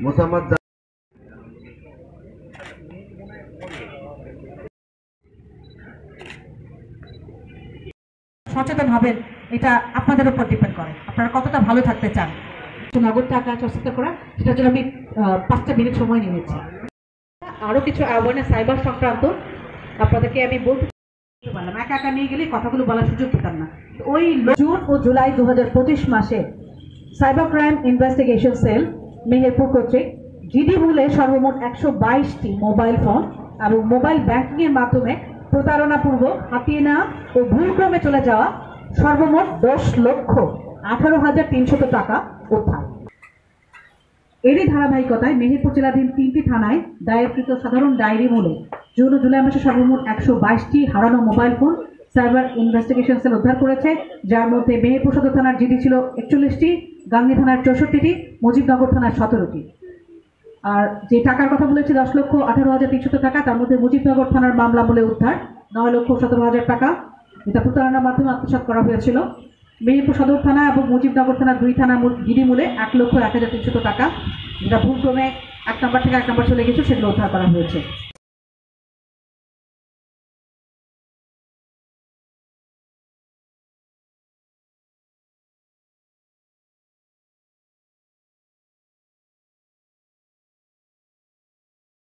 মোসাম্মদ সচেতন হবেন এটা আপনাদের উপর ডিপেন্ড করে, আপনারা কতটা ভালো থাকতে চান। নগদ টাকা সচেতন করা, সেটার জন্য আমি 5টা মিনিট সময় নিয়েছি। আরও কিছু অ্যাওয়ারনেস সাইবার সংক্রান্ত আপনাদেরকে আমি বলতে পারলাম, একা একা নিয়ে গেলে কথাগুলো বলার সুযোগ পেতাম না। ওই জুন ও জুলাই 2025 মাসে cyber crime investigation cell Meherpur কর্তৃক জিডি মূলে সর্বমোট 122টি মোবাইল ফোন এবং মোবাইল ব্যাংকিংয়ের মাধ্যমে প্রতারণাপূর্বক হাতিয়ে নেওয়া ও ভুলক্রমে চলে যাওয়া সর্বমোট 10,18,300 টাকা উদ্ধার। এরই ধারাবাহিকতায় মেহেরপুর জেলাধীন 3টি থানায় দায়েরকৃত সাধারণ ডায়েরি মূলে জুন ও জুলাই মাসে সর্বমোট 122টি হারানো mobile phone cyber investigation cell উদ্ধার করেছে, যার মধ্যে মেহেরপুর সদর থানার জিডি ছিল 41টি, গাংনী থানার 64টি, মুজিবনগর থানার 17টি। আর যে টাকার কথা বলেছি 10,18,300 টাকা, তার মধ্যে মুজিবনগর থানার মামলা বলে উদ্ধার 9,17,000 টাকা, যেটা প্রতারণার মাধ্যমে আত্মসাৎ করা হয়েছিল। মেহেরপুর সদর থানা এবং মুজিবনগর থানার 2 থানার জিডি মূলে 1,01,300 টাকা, যেটা ভুলক্রমে 1 নম্বর থেকে 1 নম্বর চলে গেছে, সেগুলো উদ্ধার করা হয়েছে।